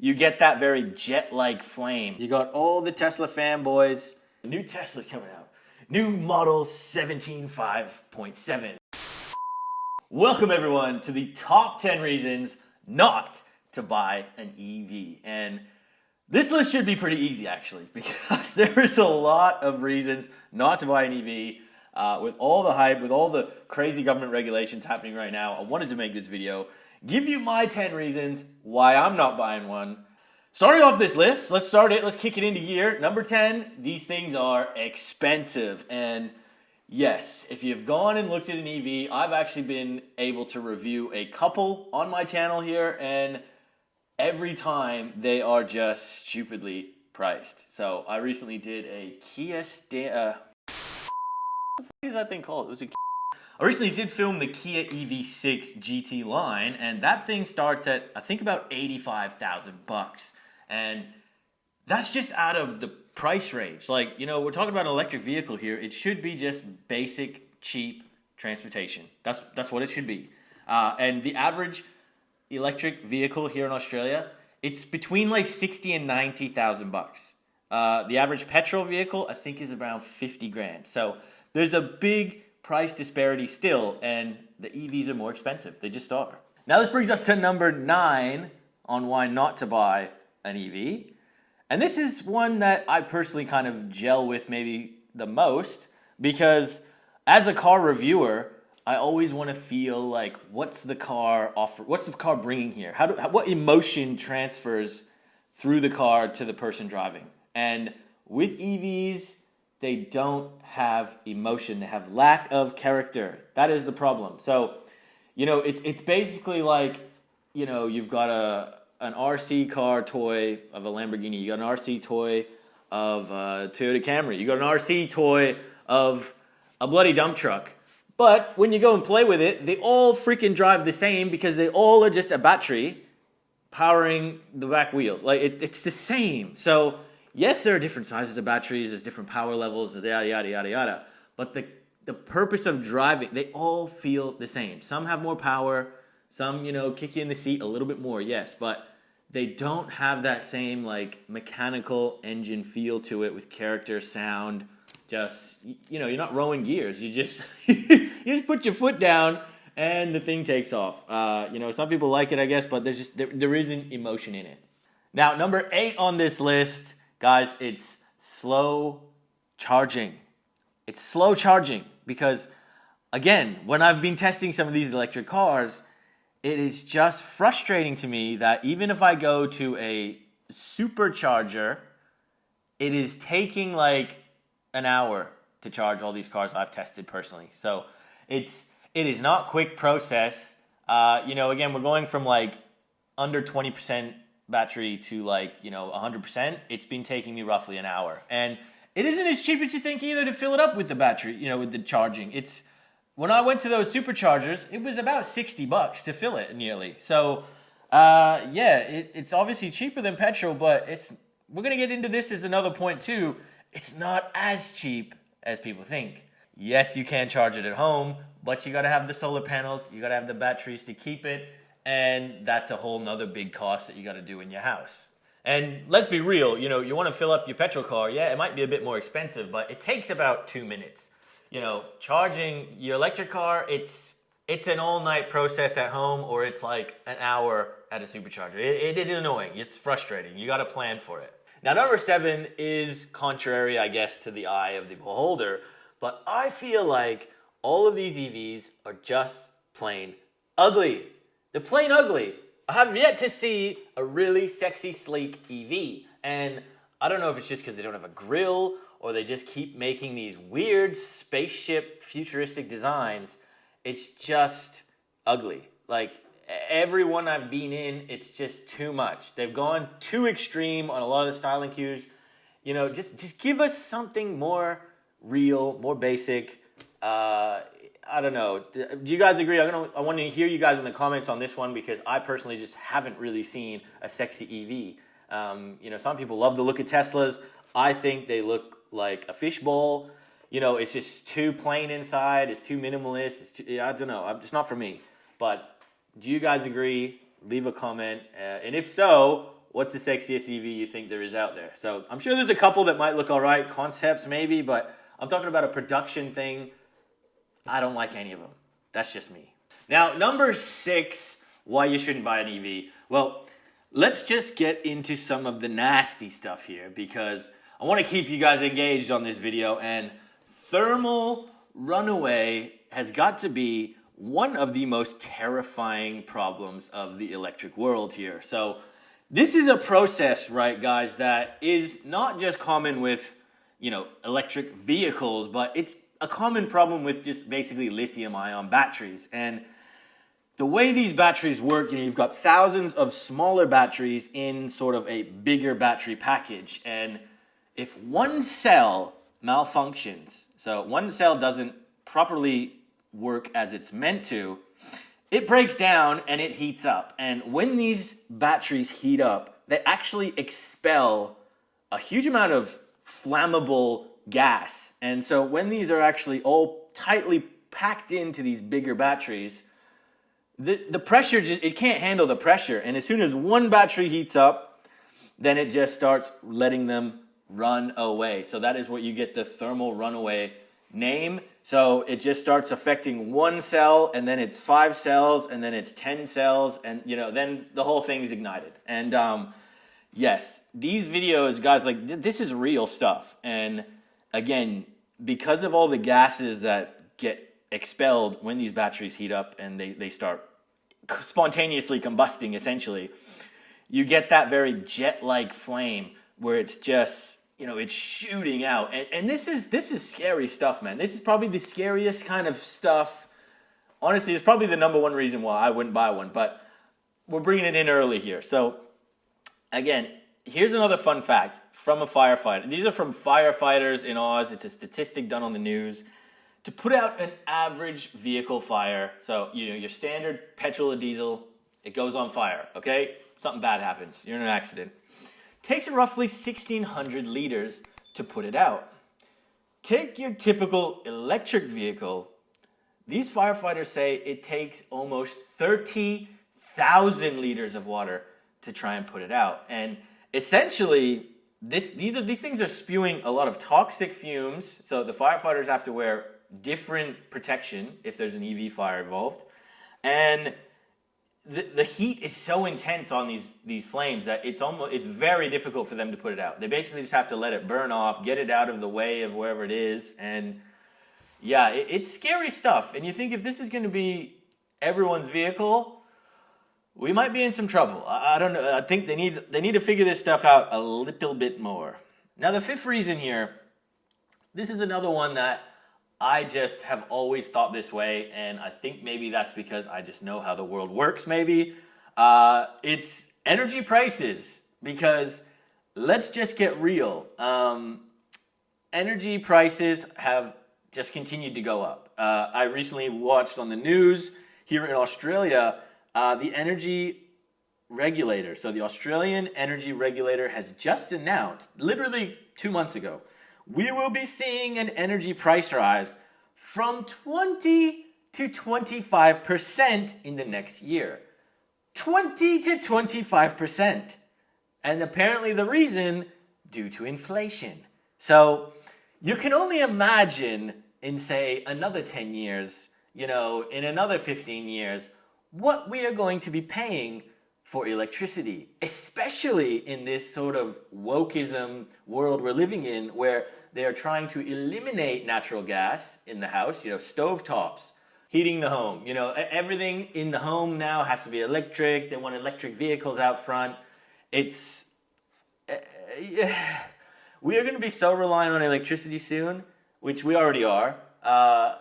you get that very jet-like flame. You got all the Tesla fanboys. New Tesla coming out. New model 17.5.7. Welcome everyone to the top 10 reasons not to buy an EV. And this list should be pretty easy actually, because there is a lot of reasons not to buy an EV. With all the hype, with all the crazy government regulations happening right now, I wanted to make this video, give you my 10 reasons why I'm not buying one. Starting off this list, let's kick it into gear. Number 10, these things are expensive. And yes, if you've gone and looked at an EV, I've actually been able to review a couple on my channel here, and every time they are just stupidly priced. So I recently did a Kia what is that thing called? I recently did film the Kia EV6 GT line, and that thing starts at, I think, about $85,000. And that's just out of the price range. Like, you know, we're talking about an electric vehicle here. It should be just basic, cheap transportation. That's what it should be. And the average electric vehicle here in Australia, it's between like 60 and 90,000 bucks. The average petrol vehicle, I think, is around 50 grand. So there's a big price disparity still, and the EVs are more expensive. They just are. Now this brings us to number 9 on why not to buy an EV. And this is one that I personally kind of gel with maybe the most, because as a car reviewer, I always want to feel like, what's the car bringing here? What emotion transfers through the car to the person driving? And with EVs, they don't have emotion. They have lack of character. That is the problem. So, you know, it's basically like, you know, you've got an RC car toy of a Lamborghini. You got an RC toy of a Toyota Camry. You got an RC toy of a bloody dump truck. But when you go and play with it, they all freaking drive the same, because they all are just a battery powering the back wheels. Like, it's the same. So yes, there are different sizes of batteries, there's different power levels, yada, yada, yada, yada. But the purpose of driving, they all feel the same. Some have more power, some, you know, kick you in the seat a little bit more, yes. But they don't have that same, like, mechanical engine feel to it with character, sound. Just, you know, you're not rowing gears. You just you just put your foot down and the thing takes off. You know, some people like it, I guess, but there isn't emotion in it. Now, number 8 on this list, guys, it's slow charging. It's slow charging because, again, when I've been testing some of these electric cars, it is just frustrating to me that even if I go to a supercharger, it is taking like an hour to charge all these cars I've tested personally. So it is not quick process. You know, again, we're going from like under 20% battery to like, you know, 100%. It's been taking me roughly an hour. And it isn't as cheap as you think either to fill it up with the battery, you know, with the charging. When I went to those superchargers, it was about $60 to fill it nearly. So, yeah, it's obviously cheaper than petrol, but we're going to get into this as another point too. It's not as cheap as people think. Yes, you can charge it at home, but you got to have the solar panels, you got to have the batteries to keep it, and that's a whole nother big cost that you got to do in your house. And let's be real, you know, you want to fill up your petrol car, yeah, it might be a bit more expensive, but it takes about 2 minutes. You know, charging your electric car, it's an all-night process at home, or it's like an hour at a supercharger. It is annoying. It's frustrating. You got to plan for it. Now, number 7 is contrary, I guess, to the eye of the beholder, but I feel like all of these EVs are just plain ugly. They're plain ugly. I have yet to see a really sexy, sleek EV, and I don't know if it's just because they don't have a grille or they just keep making these weird spaceship futuristic designs. It's just ugly. Like, everyone I've been in, it's just too much. They've gone too extreme on a lot of the styling cues. You know, just give us something more real, more basic. I don't know. Do you guys agree? I want to hear you guys in the comments on this one, because I personally just haven't really seen a sexy EV. You know, some people love the look of Teslas. I think they look like a fishbowl. You know, it's just too plain inside. It's too minimalist. I don't know. It's not for me. But do you guys agree? Leave a comment. And if so, what's the sexiest EV you think there is out there? So I'm sure there's a couple that might look all right, concepts maybe, but I'm talking about a production thing. I don't like any of them. That's just me. Now, number 6, why you shouldn't buy an EV. Well, let's just get into some of the nasty stuff here because I want to keep you guys engaged on this video, and thermal runaway has got to be one of the most terrifying problems of the electric world here. So this is a process, right, guys, that is not just common with, electric vehicles, but it's a common problem with just basically lithium-ion batteries. And the way these batteries work, you've got thousands of smaller batteries in sort of a bigger battery package. And if one cell malfunctions, so one cell doesn't properly work as it's meant to, it breaks down and it heats up. And when these batteries heat up, they actually expel a huge amount of flammable gas. And so when these are actually all tightly packed into these bigger batteries, the pressure, it can't handle the pressure. And as soon as one battery heats up, then it just starts letting them run away. So that is what you get the thermal runaway name. So it just starts affecting one cell, and then it's 5 cells, and then it's 10 cells, and then the whole thing is ignited. And yes, these videos, guys, like this is real stuff. And again, because of all the gases that get expelled when these batteries heat up and they start spontaneously combusting, essentially, you get that very jet-like flame where it's just, it's shooting out. And this is scary stuff, man. This is probably the scariest kind of stuff. Honestly, it's probably the number one reason why I wouldn't buy one, but we're bringing it in early here. So again, here's another fun fact from a firefighter. These are from firefighters in Oz. It's a statistic done on the news. To put out an average vehicle fire, so your standard petrol or diesel, it goes on fire, okay? Something bad happens. You're in an accident. Takes roughly 1,600 liters to put it out. Take your typical electric vehicle. These firefighters say it takes almost 30,000 liters of water to try and put it out. And essentially, these things are spewing a lot of toxic fumes. So the firefighters have to wear different protection if there's an EV fire involved. And the heat is so intense on these flames that it's very difficult for them to put it out. They basically just have to let it burn off, get it out of the way of wherever it is. And yeah, it's scary stuff. And you think if this is going to be everyone's vehicle, we might be in some trouble. I don't know. I think they need to figure this stuff out a little bit more. Now, the 5th reason here, this is another one that I just have always thought this way, and I think maybe that's because I just know how the world works, maybe. It's energy prices, because let's just get real. Energy prices have just continued to go up. I recently watched on the news here in Australia, the energy regulator, so the Australian energy regulator has just announced, literally 2 months ago, we will be seeing an energy price rise from 20 to 25% in the next year. 20 to 25%. And apparently the reason, due to inflation. So you can only imagine in, say, another 10 years, in another 15 years, what we are going to be paying for electricity, especially in this sort of wokeism world we're living in, where they are trying to eliminate natural gas in the house, stovetops, heating the home. Everything in the home now has to be electric. They want electric vehicles out front. It's, we are going to be so reliant on electricity soon, which we already are,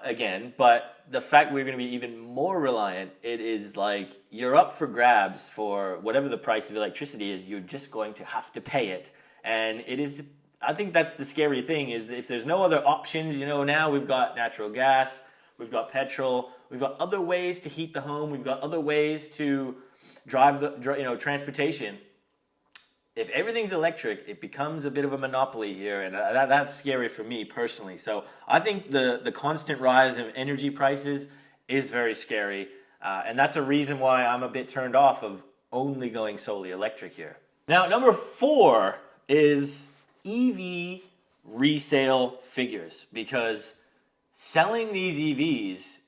again, but the fact we're going to be even more reliant, it is like you're up for grabs for whatever the price of electricity is. You're just going to have to pay it. And it is, I think that's the scary thing, is that if there's no other options, now we've got natural gas, we've got petrol, we've got other ways to heat the home, we've got other ways to drive transportation. If everything's electric, it becomes a bit of a monopoly here, and that's scary for me personally. So I think the constant rise of energy prices is very scary, and that's a reason why I'm a bit turned off of only going solely electric here. Now, number 4 is EV resale figures, because selling these EVs,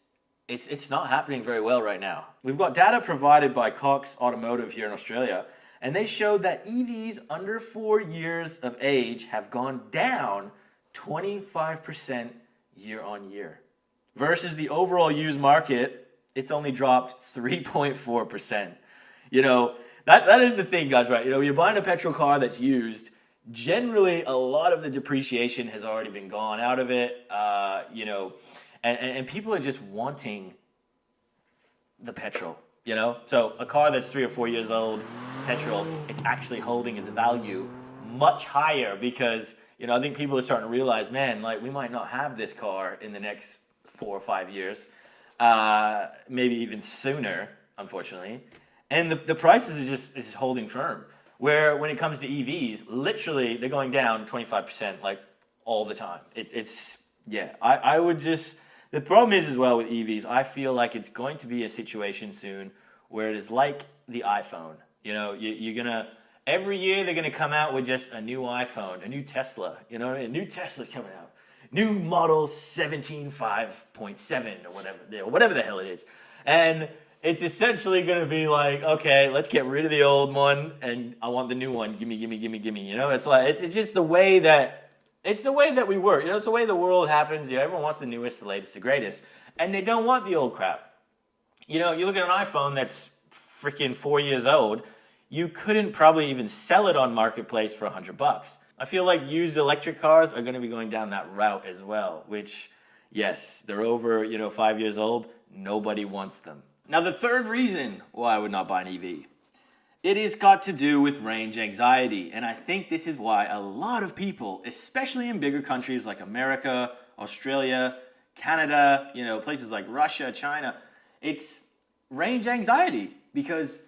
it's not happening very well right now. We've got data provided by Cox Automotive here in Australia, and they showed that EVs under 4 years of age have gone down 25% year on year. Versus the overall used market, it's only dropped 3.4%. That is the thing, guys, right? You're buying a petrol car that's used. Generally, a lot of the depreciation has already been gone out of it, and people are just wanting the petrol, So a car that's 3 or 4 years old, petrol, it's actually holding its value much higher because, I think people are starting to realize, man, like we might not have this car in the next 4 or 5 years, maybe even sooner, unfortunately. And the prices are just holding firm. Where when it comes to EVs, literally they're going down 25% like all the time. I would just, the problem is as well with EVs, I feel like it's going to be a situation soon where it is like the iPhone. You're gonna, every year they're gonna come out with just a new iPhone, a new Tesla, a new Tesla's coming out. New model 17.5.7 or whatever the hell it is. And it's essentially going to be like, okay, let's get rid of the old one, and I want the new one. Gimme. It's like it's just the way that we work. It's the way the world happens. Everyone wants the newest, the latest, the greatest, and they don't want the old crap. You look at an iPhone that's freaking 4 years old. You couldn't probably even sell it on Marketplace for $100. I feel like used electric cars are going to be going down that route as well. Which, yes, they're over 5 years old. Nobody wants them. Now, the third reason why I would not buy an EV, it has got to do with range anxiety. And I think this is why a lot of people, especially in bigger countries like America, Australia, Canada, places like Russia, China, it's range anxiety. Because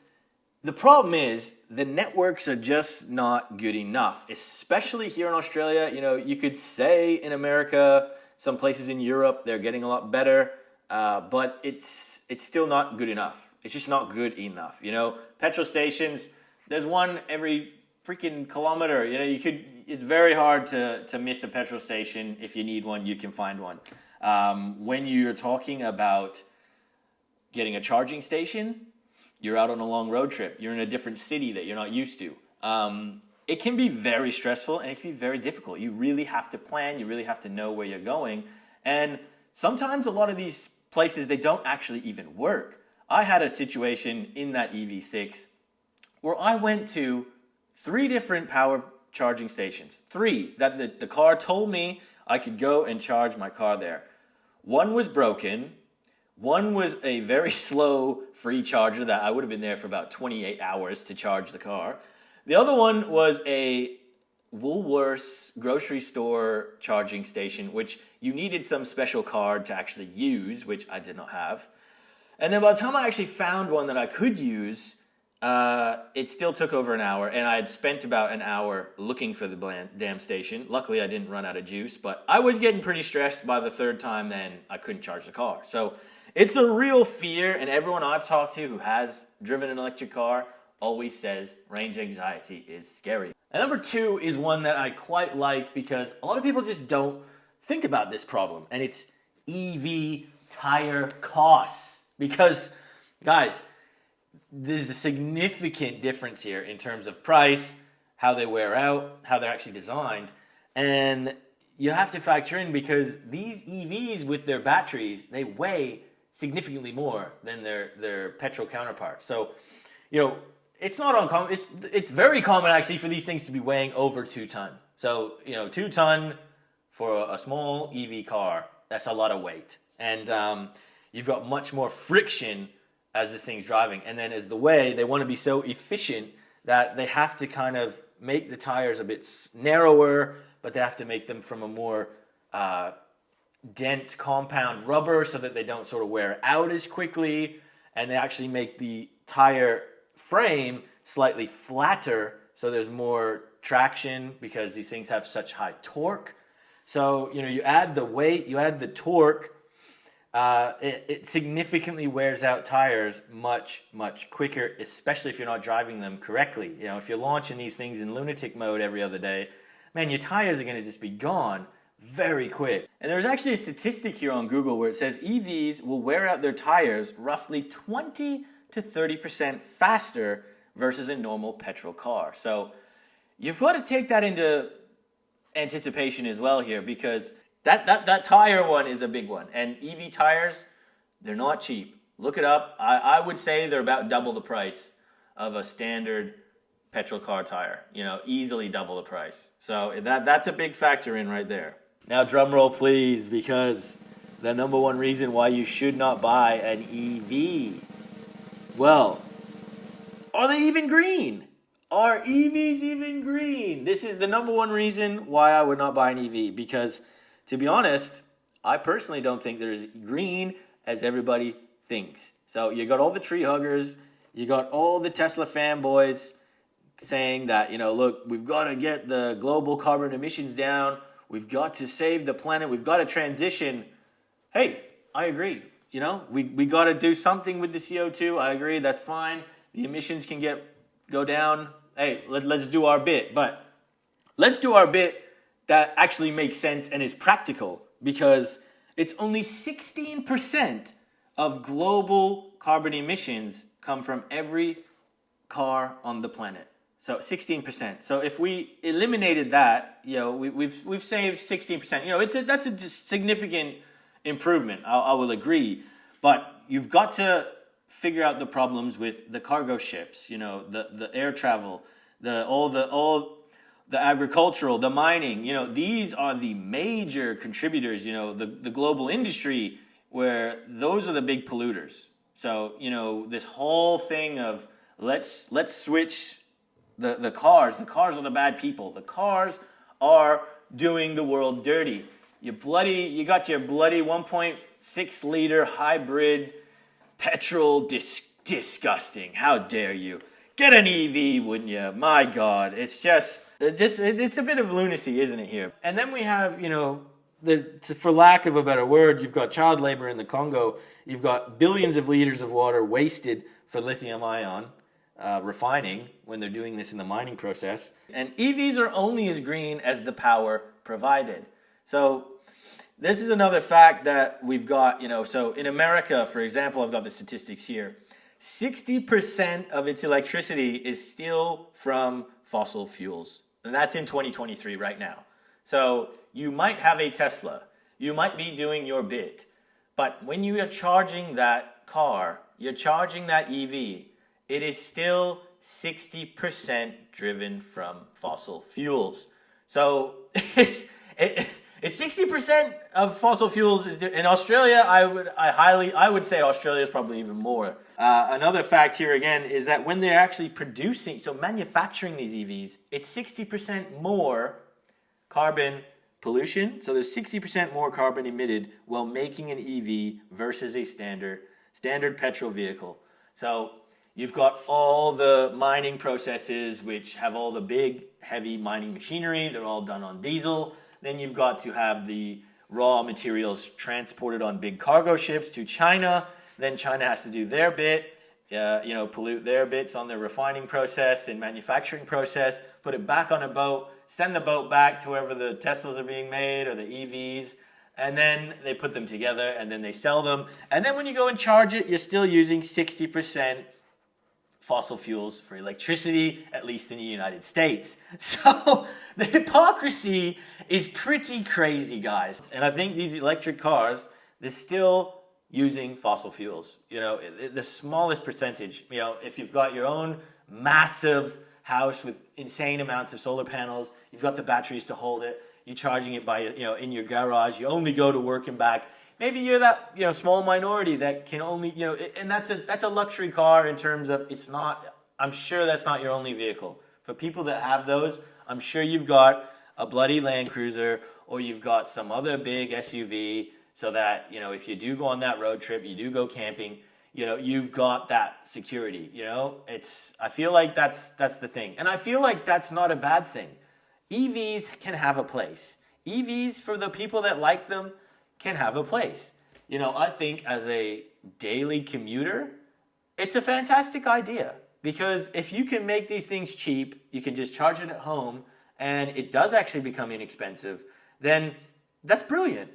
the problem is the networks are just not good enough, especially here in Australia. You could say in America, some places in Europe, they're getting a lot better. But it's still not good enough. It's just not good enough. Petrol stations, there's one every freaking kilometer. It's very hard to miss a petrol station. If you need one, you can find one. When you're talking about getting a charging station, you're out on a long road trip. You're in a different city that you're not used to. It can be very stressful and it can be very difficult. You really have to plan. You really have to know where you're going. And sometimes a lot of these places, they don't actually even work. I had a situation in that EV6 where I went to 3 different power charging stations. 3 that the car told me I could go and charge my car there. One was broken. One was a very slow free charger that I would have been there for about 28 hours to charge the car. The other one was a Woolworths grocery store charging station, which you needed some special card to actually use, which I did not have. And then by the time I actually found one that I could use, it still took over an hour, and I had spent about an hour looking for the damn station. Luckily, I didn't run out of juice, but I was getting pretty stressed by the 3rd time then I couldn't charge the car. So it's a real fear, and everyone I've talked to who has driven an electric car always says range anxiety is scary. And number 2 is one that I quite like because a lot of people just don't think about this problem, and it's EV tire costs. Because, guys, there's a significant difference here in terms of price, how they wear out, how they're actually designed, and you have to factor in because these EVs with their batteries, they weigh significantly more than their petrol counterparts. So, it's not uncommon. It's very common actually for these things to be weighing over 2 ton. So 2 ton for a small EV car, that's a lot of weight, and you've got much more friction as this thing's driving. And then as the way they want to be so efficient that they have to kind of make the tires a bit narrower, but they have to make them from a more dense compound rubber so that they don't sort of wear out as quickly, and they actually make the tire frame slightly flatter so there's more traction because these things have such high torque. So, you add the weight, you add the torque, it significantly wears out tires much, much quicker, especially if you're not driving them correctly. You know, if you're launching these things in lunatic mode every other day, man, your tires are going to just be gone very quick. And there's actually a statistic here on Google where it says EVs will wear out their tires roughly 20 to 30% faster versus a normal petrol car. So you've got to take that into anticipation as well here, because that tire one is a big one. And EV tires, they're not cheap. Look it up. I would say they're about double the price of a standard petrol car tire. You know, easily double the price. So that's a big factor in right there. Now, drum roll, please, because the number one reason why you should not buy an EV. Well, are they even green? Are EVs even green? This is the number one reason why I would not buy an EV, because to be honest, I personally don't think they're as green as everybody thinks. So you got all the tree huggers, you got all the Tesla fanboys saying that, you know, look, we've got to get the global carbon emissions down. We've got to save the planet. We've got to transition. Hey, I agree. You know, we got to do something with the CO2. I agree. That's fine. The emissions can go down. Hey, let's do our bit. But let's do our bit that actually makes sense and is practical, because it's only 16% of global carbon emissions come from every car on the planet. So 16%. So if we eliminated that, you know, we've saved 16%. You know, that's a significant improvement. I will agree, but you've got to figure out the problems with the cargo ships. You know, the air travel, all the agricultural, the mining. You know, these are the major contributors. You know, the global industry, where those are the big polluters. So, you know, this whole thing of let's switch. The cars are the bad people. The cars are doing the world dirty. You got your bloody 1.6 liter hybrid petrol, disgusting. How dare you? Get an EV, wouldn't you? My God, it's a bit of lunacy, isn't it here? And then we have, you know, for lack of a better word, you've got child labor in the Congo. You've got billions of liters of water wasted for lithium ion refining when they're doing this in the mining process. And EVs are only as green as the power provided. So this is another fact that we've got, you know, so in America, for example, I've got the statistics here. 60% of its electricity is still from fossil fuels. And that's in 2023 right now. So you might have a Tesla. You might be doing your bit. But when you are charging that car, you're charging that EV, it is still 60% driven from fossil fuels. So it's 60% of fossil fuels in Australia. I would say Australia is probably even more. Another fact here again is that when they're actually producing, so manufacturing these EVs, it's 60% more carbon pollution. So there's 60% more carbon emitted while making an EV versus a standard petrol vehicle. So you've got all the mining processes, which have all the big, heavy mining machinery. They're all done on diesel. Then you've got to have the raw materials transported on big cargo ships to China. Then China has to do their bit, pollute their bits on their refining process and manufacturing process, put it back on a boat, send the boat back to wherever the Teslas are being made or the EVs, and then they put them together and then they sell them. And then when you go and charge it, you're still using 60% fossil fuels for electricity, at least in the United States. So the hypocrisy is pretty crazy, guys. And I think these electric cars, they're still using fossil fuels. You know, the smallest percentage. You know, if you've got your own massive house with insane amounts of solar panels, you've got the batteries to hold it, you're charging it by, you know, in your garage, you only go to work and back. Maybe you're that, you know, small minority that can only, you know, and that's a luxury car in terms of it's not, I'm sure that's not your only vehicle. For people that have those, I'm sure you've got a bloody Land Cruiser or you've got some other big SUV so that, you know, if you do go on that road trip, you do go camping, you know, you've got that security, you know. I feel like that's the thing. And I feel like that's not a bad thing. EVs can have a place. EVs, for the people that like them, can have a place. I think as a daily commuter, it's a fantastic idea. Because if you can make these things cheap, you can just charge it at home, and it does actually become inexpensive, then that's brilliant.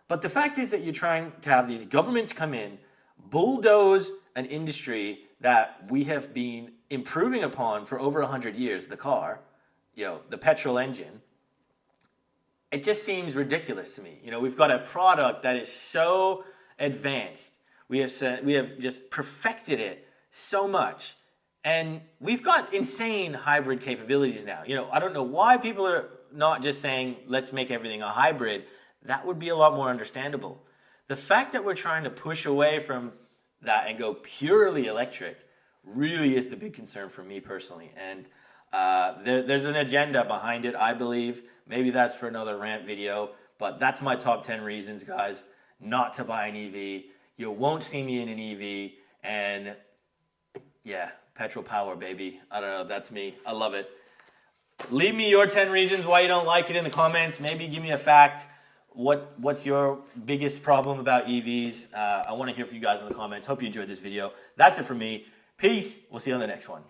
But the fact is that you're trying to have these governments come in, bulldoze an industry that we have been improving upon for over 100 years, the car, the petrol engine. It just seems ridiculous to me. We've got a product that is so advanced. We have just perfected it so much. And we've got insane hybrid capabilities now. I don't know why people are not just saying, let's make everything a hybrid. That would be a lot more understandable. The fact that we're trying to push away from that and go purely electric really is the big concern for me personally. And there's an agenda behind it, I believe. Maybe that's for another rant video. But that's my top 10 reasons, guys, not to buy an EV. You won't see me in an EV. And yeah, petrol power, baby. I don't know. That's me. I love it. Leave me your 10 reasons why you don't like it in the comments. Maybe give me a fact. What's your biggest problem about EVs? I want to hear from you guys in the comments. Hope you enjoyed this video. That's it for me. Peace. We'll see you on the next one.